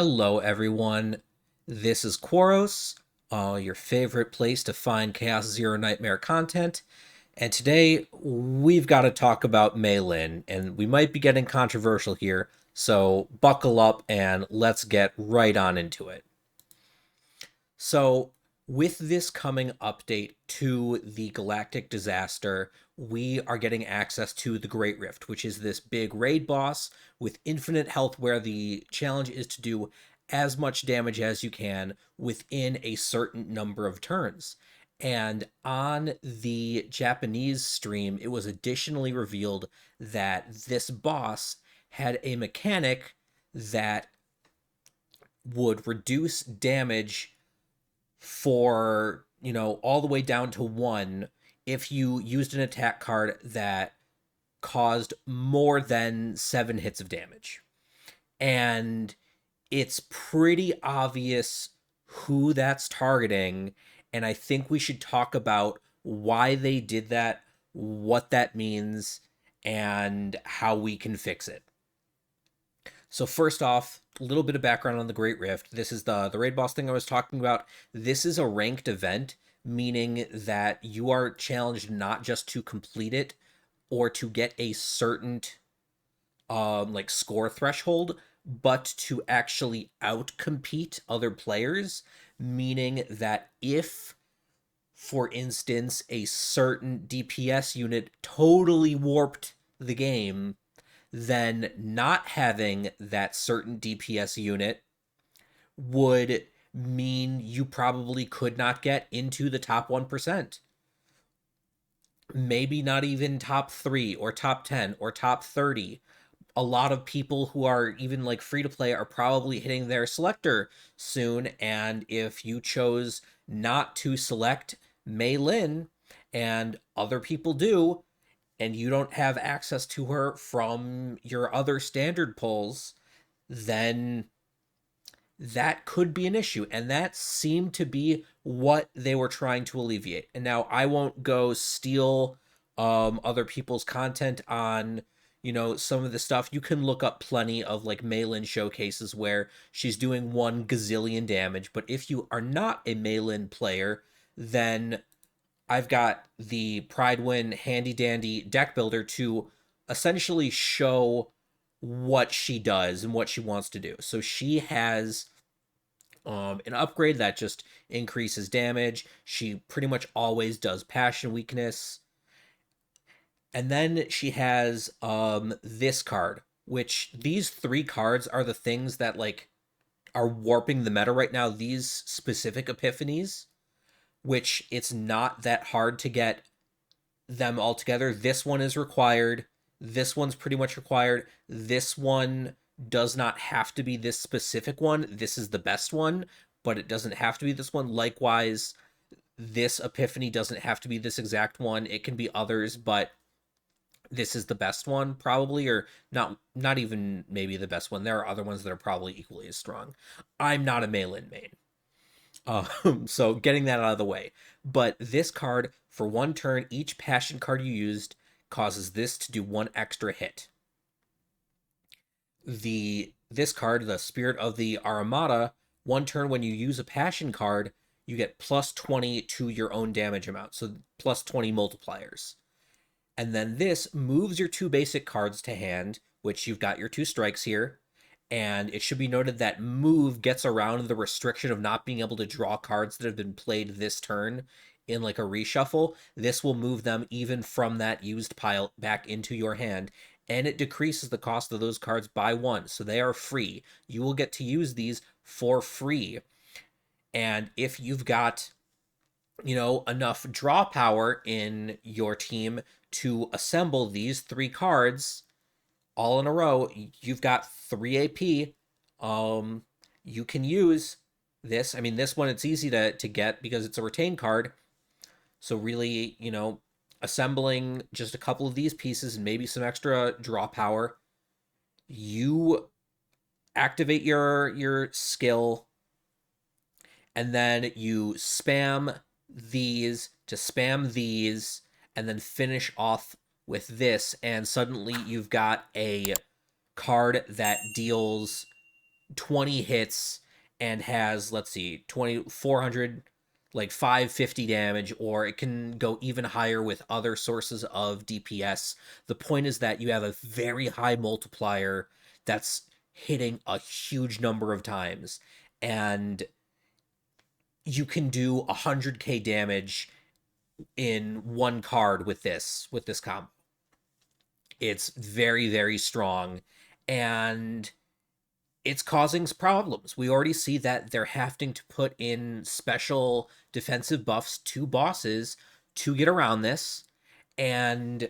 Hello, everyone. This is Quaros, your favorite place to find Chaos Zero Nightmare content. And today we've got to talk about Mei Lin, and we might be getting controversial here, so buckle up and let's get right on into it. So, with this coming update to the galactic disaster, we are getting access to the Great Rift, which is this big raid boss with infinite health, where the challenge is to do as much damage as you can within a certain number of turns. And on the Japanese stream, it was additionally revealed that this boss had a mechanic that would reduce damage for, all the way down to one if you used an attack card that caused more than 7 hits of damage. And it's pretty obvious who that's targeting. And I think we should talk about why they did that, what that means, and how we can fix it. So first off, a little bit of background on the Great Rift. This is the raid boss thing I was talking about. This is a ranked event, meaning that you are challenged not just to complete it or to get a certain like score threshold, but to actually outcompete other players, meaning that if, for instance, a certain DPS unit totally warped the game, then not having that certain DPS unit would mean you probably could not get into the top 1%. Maybe not even top 3 or top 10 or top 30. A lot of people who are even like free to play are probably hitting their selector soon. And if you chose not to select Mei Lin and other people do, and you don't have access to her from your other standard polls, then that could be an issue. And that seemed to be what they were trying to alleviate. And now I won't go steal other people's content on, some of the stuff. You can look up plenty of like Mei Lin showcases where she's doing 1 gazillion damage. But if you are not a Mei Lin player, then I've got the Pride Win handy dandy deck builder to essentially show what she does and what she wants to do. So she has an upgrade that just increases damage. She pretty much always does passion weakness. And then she has this card, which these three cards are the things that like are warping the meta right now, these specific epiphanies, which it's not that hard to get them all together. This one is required. This one's pretty much required. This one does not have to be this specific one. This is the best one, but it doesn't have to be this one. Likewise, this epiphany doesn't have to be this exact one. It can be others, but this is the best one probably, or not even maybe the best one. There are other ones that are probably equally as strong. I'm not a Mei Lin main. So getting that out of the way. But this card, for 1 turn, each passion card you used causes this to do 1 extra hit. This card, the Spirit of the Armada, 1 turn when you use a passion card, you get plus 20 to your own damage amount. So plus 20 multipliers. And then this moves your 2 basic cards to hand, which you've got your 2 strikes here. And it should be noted that move gets around the restriction of not being able to draw cards that have been played this turn in like a reshuffle. This will move them even from that used pile back into your hand, and it decreases the cost of those cards by 1. So they are free. You will get to use these for free. And if you've got, enough draw power in your team to assemble these 3 cards all in a row, you've got 3 AP. You can use this. I mean, this one it's easy to get because it's a retain card. So really, assembling just a couple of these pieces and maybe some extra draw power, you activate your skill, and then you spam these to spam these, and then finish off with this, and suddenly you've got a card that deals 20 hits and has, let's see, 2400, like 550 damage, or it can go even higher with other sources of DPS. The point is that you have a very high multiplier that's hitting a huge number of times, and you can do 100k damage in one card with this combo. It's very, very strong, and it's causing problems. We already see that they're having to put in special defensive buffs to bosses to get around this. And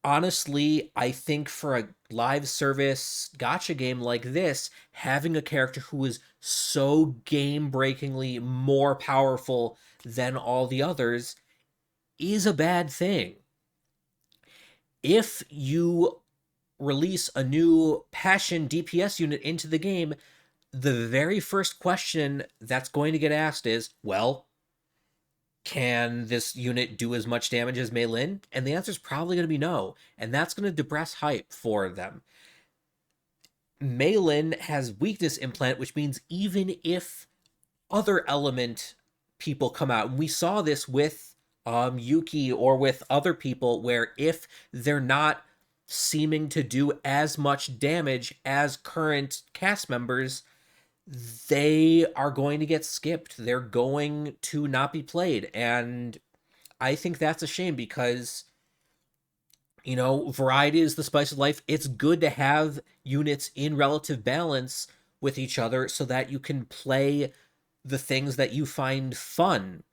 honestly, I think for a live service gotcha game like this, having a character who is so game breakingly more powerful than all the others is a bad thing. If you release a new passion DPS unit into the game, the very first question that's going to get asked is, well, can this unit do as much damage as Mei Lin? And the answer is probably going to be no. And that's going to depress hype for them. Mei Lin has weakness implant, which means even if other element people come out, and we saw this with Yuki or with other people, where if they're not seeming to do as much damage as current cast members, they are going to get skipped. They're going to not be played. And I think that's a shame because, variety is the spice of life. It's good to have units in relative balance with each other so that you can play the things that you find fun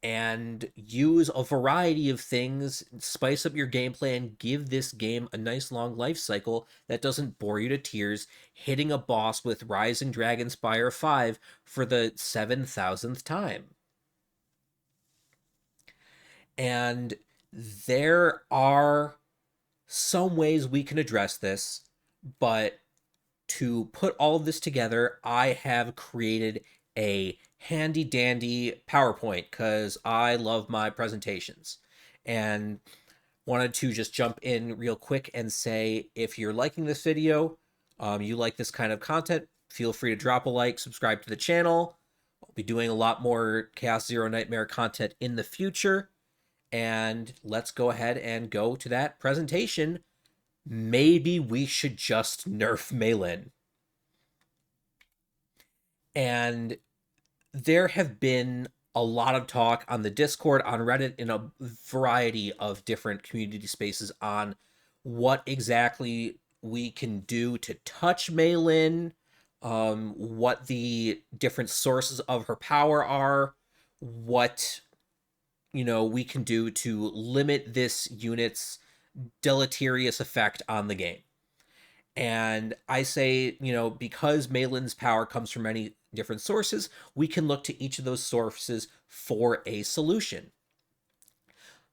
and use a variety of things, spice up your gameplay, and give this game a nice long life cycle that doesn't bore you to tears, hitting a boss with Rising Dragon Spire 5 for the 7,000th time. And there are some ways we can address this, but to put all of this together, I have created a handy dandy PowerPoint because I love my presentations. And wanted to just jump in real quick and say, if you're liking this video, you like this kind of content, feel free to drop a like, subscribe to the channel. I'll be doing a lot more Chaos Zero Nightmare content in the future. And let's go ahead and go to that presentation. Maybe we should just nerf Mei Lin. And there have been a lot of talk on the Discord, on Reddit, in a variety of different community spaces on what exactly we can do to touch Mei Lin, what the different sources of her power are, what we can do to limit this unit's deleterious effect on the game. And I say, because Mei Lin's power comes from many different sources, we can look to each of those sources for a solution.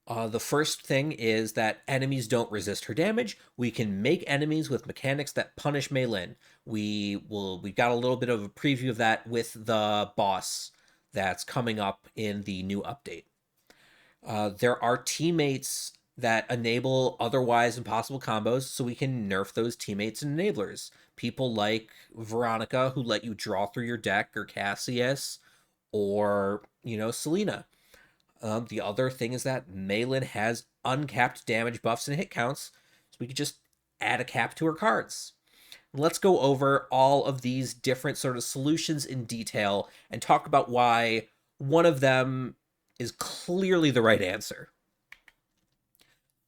The first thing is that enemies don't resist her damage. We can make enemies with mechanics that punish Mei Lin. We've got a little bit of a preview of that with the boss that's coming up in the new update. There are teammates that enable otherwise impossible combos, so we can nerf those teammates and enablers. People like Veronica, who let you draw through your deck, or Cassius, or, Selena. The other thing is that Mei Lin has uncapped damage buffs and hit counts, so we could just add a cap to her cards. Let's go over all of these different sort of solutions in detail and talk about why one of them is clearly the right answer.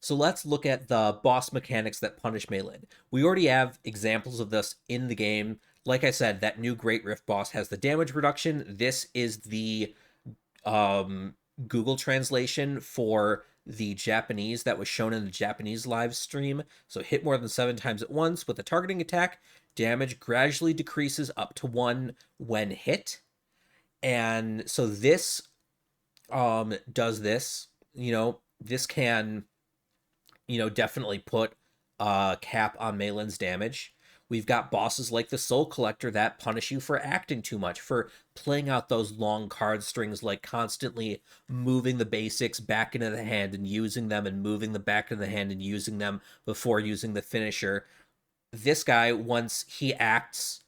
So let's look at the boss mechanics that punish Mei Lin. We already have examples of this in the game. Like I said, that new Great Rift boss has the damage reduction. This is the Google translation for the Japanese that was shown in the Japanese live stream. So hit more than 7 times at once with a targeting attack. Damage gradually decreases up to 1 when hit. And so this does this. This can definitely put a cap on Mei Lin's damage. We've got bosses like the Soul Collector that punish you for acting too much, for playing out those long card strings, like constantly moving the basics back into the hand and using them, and moving the back of the hand and using them before using the finisher. This guy, once he acts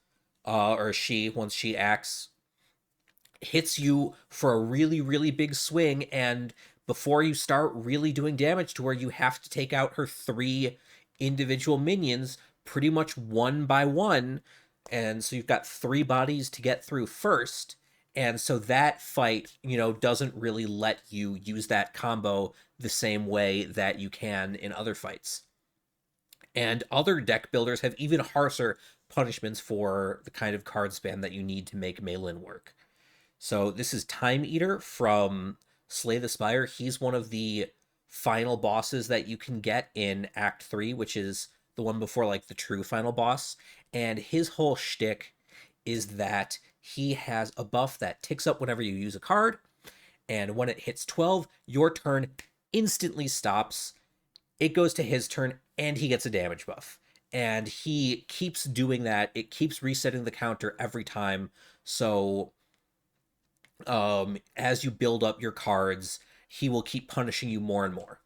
or she, once she acts, hits you for a really, really big swing. And before you start really doing damage to her, you have to take out her three individual minions pretty much one by one. And so you've got three bodies to get through first. And so that fight, doesn't really let you use that combo the same way that you can in other fights. And other deck builders have even harsher punishments for the kind of card spam that you need to make Mei Lin work. So this is Time Eater from Slay the Spire. He's one of the final bosses that you can get in Act 3, which is the one before like the true final boss. And his whole shtick is that he has a buff that ticks up whenever you use a card. And when it hits 12, your turn instantly stops. It goes to his turn and he gets a damage buff. And he keeps doing that. It keeps resetting the counter every time. So as you build up your cards, he will keep punishing you more and more.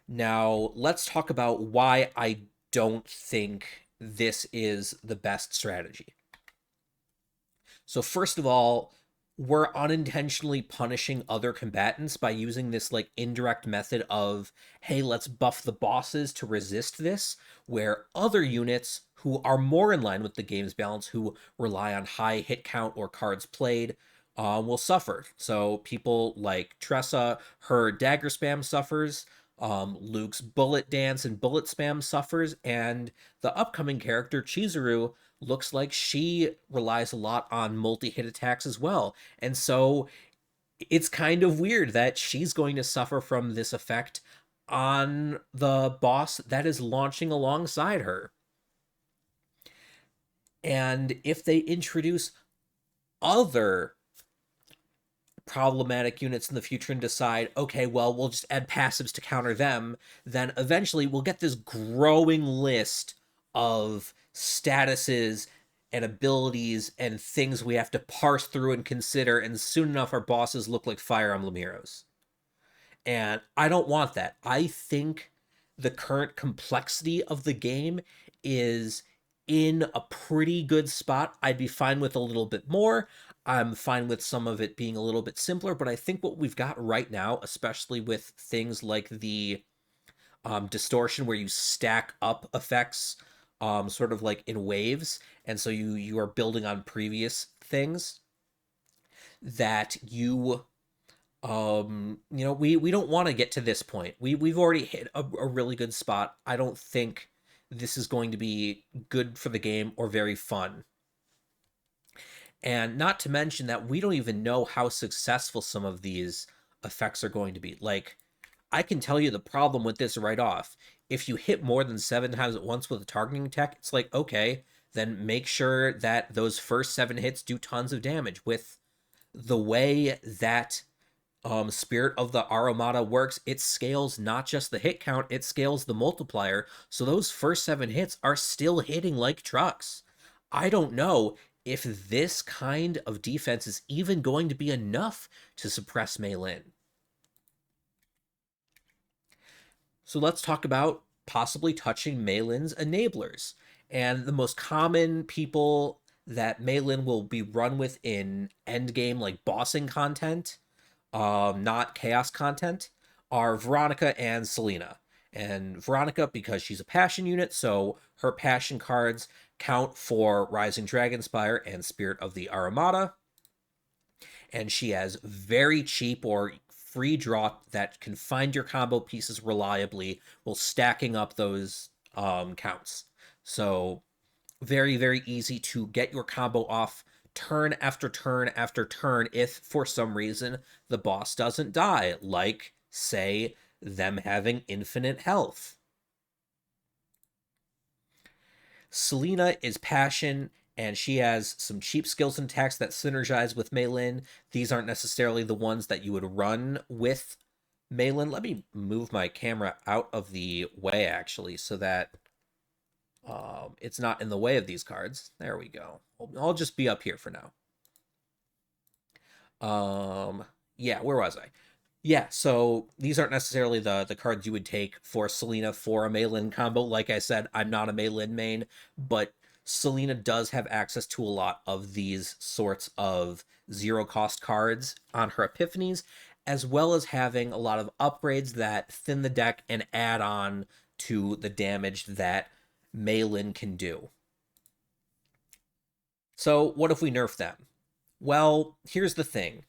Now, let's talk about why I don't think this is the best strategy. So, first of all, we're unintentionally punishing other combatants by using this like indirect method of, hey, let's buff the bosses to resist this, where other units who are more in line with the game's balance, who rely on high hit count or cards played, will suffer. So people like Tressa, her dagger spam suffers. Luke's bullet dance and bullet spam suffers, and the upcoming character Chizuru looks like she relies a lot on multi-hit attacks as well. And so it's kind of weird that she's going to suffer from this effect on the boss that is launching alongside her. And if they introduce other problematic units in the future and decide, okay, well, we'll just add passives to counter them, then eventually we'll get this growing list of statuses and abilities and things we have to parse through and consider, and soon enough our bosses look like Fire Emblem heroes. And I don't want that. I think the current complexity of the game is in a pretty good spot. I'd be fine with a little bit more. I'm fine with some of it being a little bit simpler, but I think what we've got right now, especially with things like the distortion where you stack up effects, sort of like in waves, and so you are building on previous things that we don't want to get to this point. We've already hit a really good spot. I don't think this is going to be good for the game or very fun. And not to mention that we don't even know how successful some of these effects are going to be. Like, I can tell you the problem with this right off. If you hit more than 7 times at once with a targeting attack, it's like, okay, then make sure that those first 7 hits do tons of damage. With the way that Spirit of the Armada works, it scales not just the hit count, it scales the multiplier. So those first 7 hits are still hitting like trucks. I don't know if this kind of defense is even going to be enough to suppress Mei Lin. So let's talk about possibly touching Mei Lin's enablers. And the most common people that Mei Lin will be run with in endgame, like bossing content, not chaos content, are Veronica and Selena. And Veronica, because she's a passion unit, so her passion cards count for Rising Dragonspire and Spirit of the Armada. And she has very cheap or free draw that can find your combo pieces reliably while stacking up those counts. So very, very easy to get your combo off turn after turn after turn if for some reason the boss doesn't die, like, say, them having infinite health. Selena is passion, and she has some cheap skills and attacks that synergize with Mei Lin. These aren't necessarily the ones that you would run with Mei Lin. Let me move my camera out of the way, actually, so that it's not in the way of these cards. There we go. I'll just be up here for now. Yeah, where was I? Yeah, so these aren't necessarily the cards you would take for Selena for a Mei Lin combo. Like I said, I'm not a Mei Lin main, but Selena does have access to a lot of these sorts of zero cost cards on her epiphanies, as well as having a lot of upgrades that thin the deck and add on to the damage that Mei Lin can do. So, what if we nerf them? Well, here's the thing.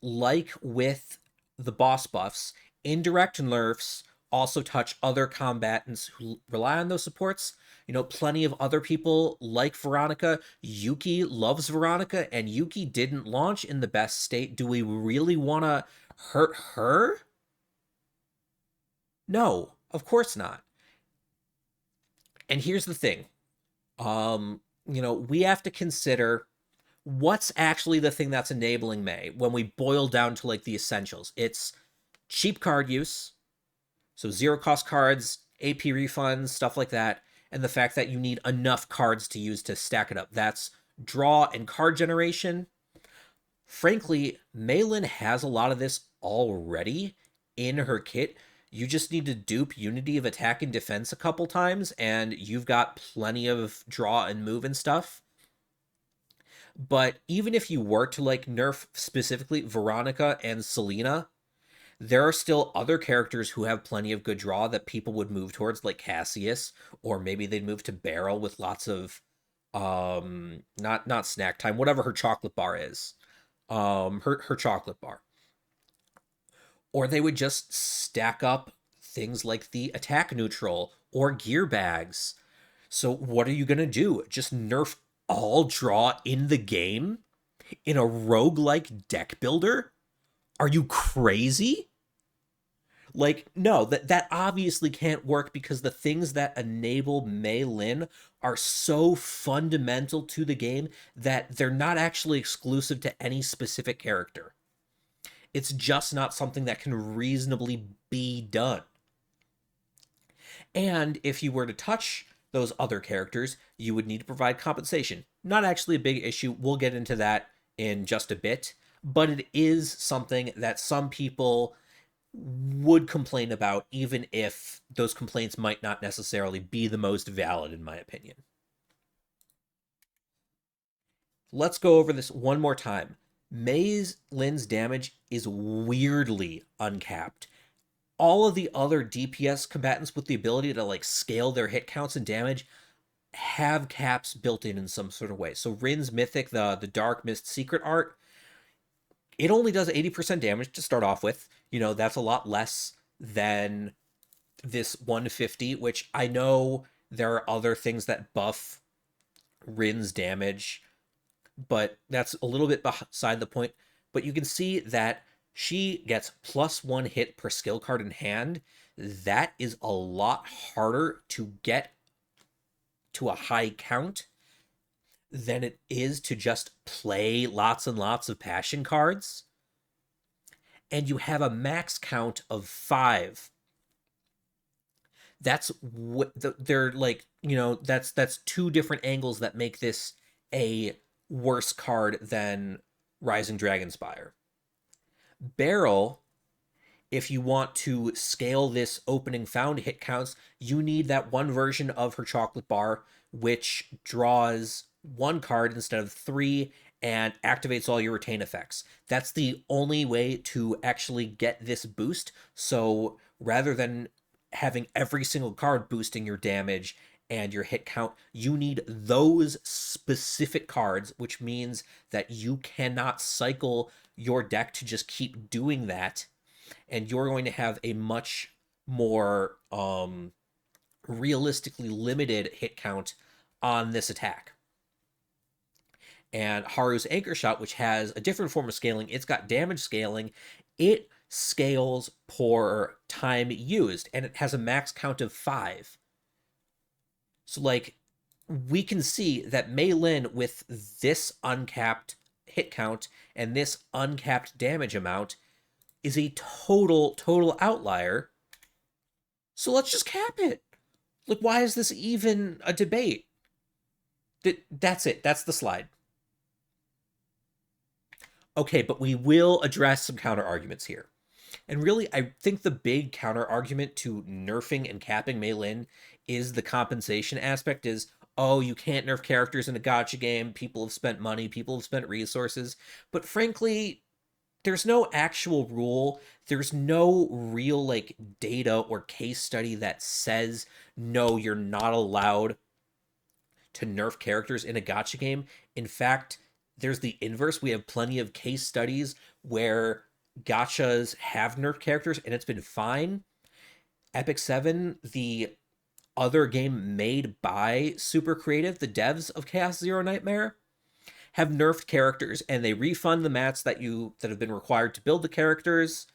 Like with the boss buffs, indirect nerfs also touch other combatants who rely on those supports. Plenty of other people like Veronica. Yuki loves Veronica, and Yuki didn't launch in the best state. Do we really want to hurt her? No, of course not. And here's the thing. We have to consider what's actually the thing that's enabling Mei when we boil down to like the essentials. It's cheap card use, so zero cost cards, AP refunds, stuff like that, and the fact that you need enough cards to use to stack it up. That's draw and card generation. Frankly, Mei Lin has a lot of this already in her kit. You just need to dupe Unity of Attack and Defense a couple times, and you've got plenty of draw and move and stuff. But even if you were to like nerf specifically Veronica and Selena, there are still other characters who have plenty of good draw that people would move towards, like Cassius, or maybe they'd move to Beryl with lots of not snack time, whatever her chocolate bar is. Her chocolate bar. Or they would just stack up things like the attack neutral or gear bags. So what are you gonna do? Just nerf all draw in the game? In a roguelike deck builder? Are you crazy? Like, no, that obviously can't work because the things that enable Mei Lin are so fundamental to the game that they're not actually exclusive to any specific character. It's just not something that can reasonably be done. And if you were to touch those other characters, you would need to provide compensation. Not actually a big issue. We'll get into that in just a bit, but it is something that some people would complain about, even if those complaints might not necessarily be the most valid, in my opinion. Let's go over this one more time. Mei Lin's damage is weirdly uncapped. All of the other DPS combatants with the ability to like scale their hit counts and damage have caps built in some sort of way. So Rin's Mythic, the Dark Mist Secret Art, it only does 80% damage to start off with. That's a lot less than this 150, which I know there are other things that buff Rin's damage, but that's a little bit beside the point. But you can see that she gets +1 hit per skill card in hand. That is a lot harder to get to a high count than it is to just play lots and lots of passion cards. And you have a max count of 5. That's what they're like, that's two different angles that make this a worse card than Rising Dragonspire. Beryl, if you want to scale this opening found hit counts, you need that one version of her chocolate bar, which draws 1 card instead of 3 and activates all your retain effects. That's the only way to actually get this boost. So rather than having every single card boosting your damage and your hit count, you need those specific cards, which means that you cannot cycle your deck to just keep doing that, and you're going to have a much more realistically limited hit count on this attack. And Haru's Anchor Shot, which has a different form of scaling, it's got damage scaling. It scales per time used, and it has a max count of 5. So, like, we can see that Mei Lin, with this uncapped hit count and this uncapped damage amount, is a total outlier. So let's just cap it. Like, why is this even a debate? That's it. That's the slide. Okay, but we will address some counter arguments here. And really, I think the big counter argument to nerfing and capping Mei Lin is the compensation aspect is, oh, you can't nerf characters in a gotcha game. People have spent money, people have spent resources. But frankly, there's no actual rule. There's no real like data or case study that says no, you're not allowed to nerf characters in a gotcha game. In fact, there's the inverse. We have plenty of case studies where gotchas have nerfed characters and it's been fine. Epic 7, the other game made by Super Creative, the devs of Chaos Zero Nightmare, have nerfed characters and they refund the mats that have been required to build the characters,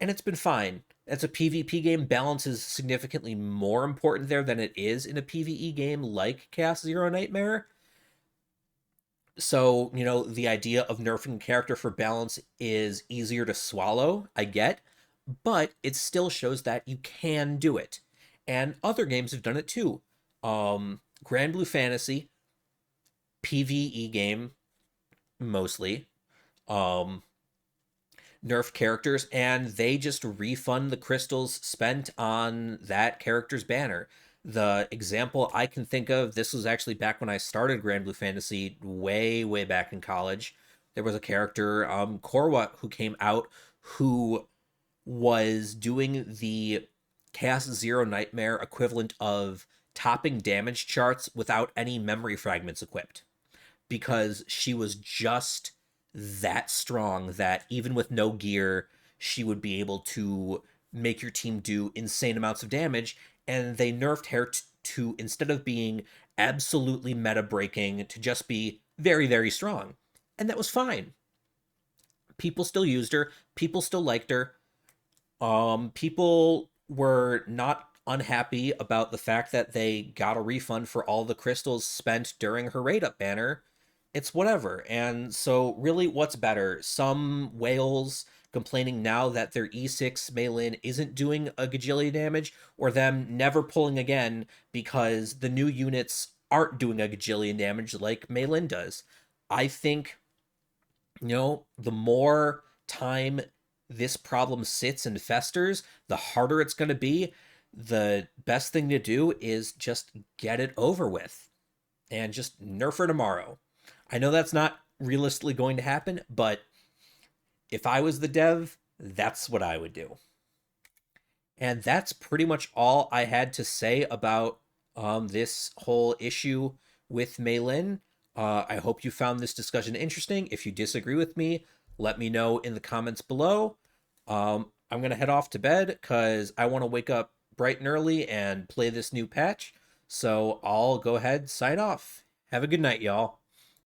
and it's been fine. It's a PvP game. Balance is significantly more important there than it is in a PvE game like Chaos Zero Nightmare. So, the idea of nerfing a character for balance is easier to swallow, I get, but it still shows that you can do it. And other games have done it too. Grand Blue Fantasy, PvE game mostly, um, nerf characters, and they just refund the crystals spent on that character's banner. The example I can think of, this was actually back when I started Grand Blue Fantasy, way, way back in college. There was a character, Korwa, who came out who was doing the Chaos Zero Nightmare equivalent of topping damage charts without any memory fragments equipped, because she was just that strong that even with no gear, she would be able to make your team do insane amounts of damage. And they nerfed her to instead of being absolutely meta breaking, to just be very, very strong. And that was fine. People still used her, people still liked her. People were not unhappy about the fact that they got a refund for all the crystals spent during her raid up banner. It's whatever. And so, really, what's better? Some whales complaining now that their E6 Mei Lin isn't doing a gajillion damage, or them never pulling again because the new units aren't doing a gajillion damage like Mei Lin does. I think, the more time this problem sits and festers, the harder it's going to be. The best thing to do is just get it over with and just nerf her tomorrow. I know that's not realistically going to happen, but if I was the dev, that's what I would do. And that's pretty much all I had to say about this whole issue with Mei Lin. I hope you found this discussion interesting. If you disagree with me, let me know in the comments below. I'm going to head off to bed because I want to wake up bright and early and play this new patch. So I'll go ahead, sign off. Have a good night, y'all.